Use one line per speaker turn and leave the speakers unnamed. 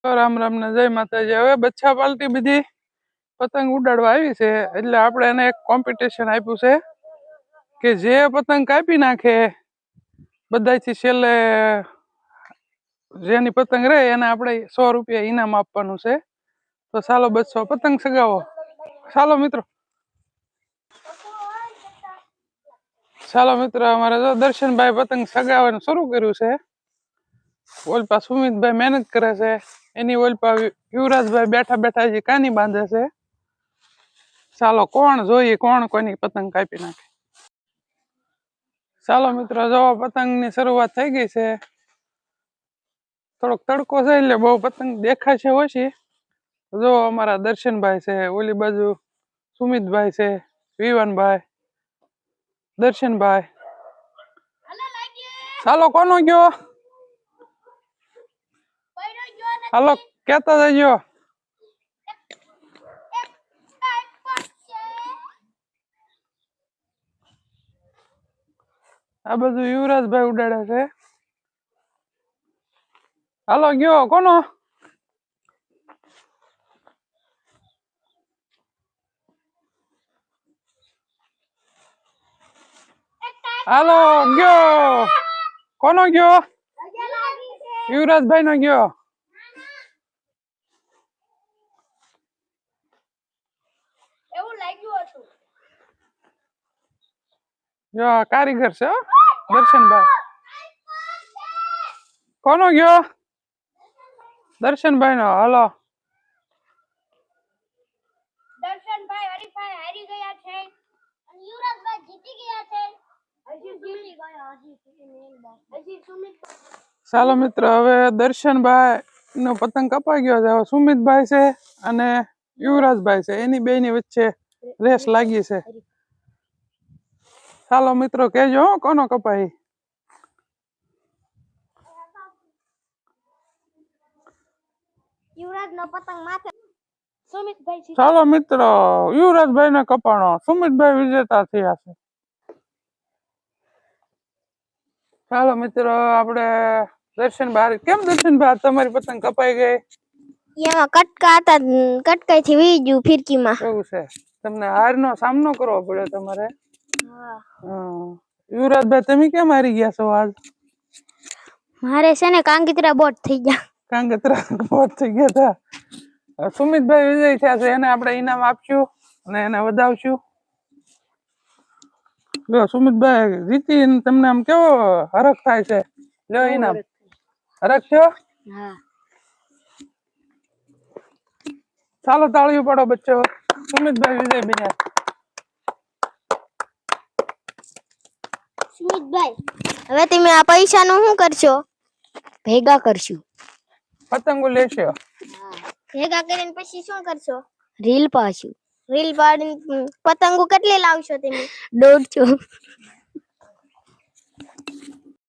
રામ રામ ને જય માતાજી। હવે બચ્ચા પાલટી બધી પતંગ ઉડાડવા આવી છે, એટલે આપણે એને એક કોમ્પિટિશન આપ્યું છે કે જે પતંગ કાપી નાખે બધાથી છેલ્લે જેની પતંગ રહે એને આપણે 100 રૂપિયા ઇનામ આપવાનું છે। તો ચાલો બચ્ચો પતંગ સગાવો, ચાલો મિત્રો। ચાલો મિત્રો, અમારે જો દર્શનભાઈ પતંગ સગાવવાનું શરૂ કર્યું છે। ઓલપા સુમિતભાઈ મહેનત કરે છે, એની ઓલપા યુવરાજભાઈ બેઠા બેઠા હજી કાની બાંધે છે। ચાલો કોણ જોઈએ કોણ કોની પતંગ કાપી નાખે। ચાલો મિત્રો, જો પતંગની શરૂઆત થઈ ગઈ છે। થોડોક તડકો છે એટલે બહુ પતંગ દેખાય છે ઓછી। જો અમારા દર્શનભાઈ છે, ઓલી બાજુ સુમિતભાઈ છે, વિવાનભાઈ, દર્શનભાઈ। ચાલો કોનો ગયો, હાલો કેતા જજો। આ બધું યુવરાજભાઈ ઉડાડે છે। હાલો ગયો કોનો, હાલો ગયો કોનો ગયો, યુવરાજભાઈ નો ગયો। જો કારીગર છે દર્શનભાઈ, કોનો ગયો, દર્શનભાઈ નો। હાલો દર્શનભાઈ હરીફાઈ હારી ગયા છે અને યુવરાજભાઈ જીતી ગયા છે। ચાલો મિત્ર, હવે દર્શનભાઈ નો પતંગ કપાઈ ગયો છે। હવે સુમિતભાઈ છે અને યુવરાજભાઈ છે, એની બેની વચ્ચે રેસ લાગી છે। ચાલો મિત્રો કેજો કોનો કપાઈ। યુવરાજ નો પતંગ માથે, સુમિતભાઈ। ચાલો મિત્રો, યુવરાજભાઈ ને કપાણો, સુમિતભાઈ વિજેતા થયા છે। ચાલો મિત્રો, આપણે દર્શનભાઈ, કેમ દર્શનભાઈ તમારી પતંગ કપાઈ ગઈ?
એમાં કટકા હતા, કટકાઈ થી વી ગયું ફિરકીમાં।
એવું છે, તમને હારનો સામનો કરવો પડ્યો તમારે। યુવરાજભાઈ તમે કેમ હારી ગયા છો આજ?
મારે છે ને કાંગિત્રા બોટ થઈ ગયા।
કાંગિત્રા બોટ થઈ ગયા હતા। સુમિતભાઈ વિજય થયા છે, એને આપણે ઇનામ આપશું અને એને વધાવશું। લો સુમિતભાઈ જીતી, તમને આમ કેવો હરખ થાય છે? લો ઇનામ, હરખ થયો?
હા।
ચાલો તાળીઓ પાડો બચ્ચો, સુમિતભાઈ વિજય બન્યા।
સુમિતભાઈ, હવે તમે આ પૈસા નું શું કરશો? ભેગા કરશું,
પતંગો લેશો।
ભેગા કરીને પછી શું કરશો? રીલ પાડશું, રીલ પાડીને પતંગો કેટલી લાવશો તમે? 150।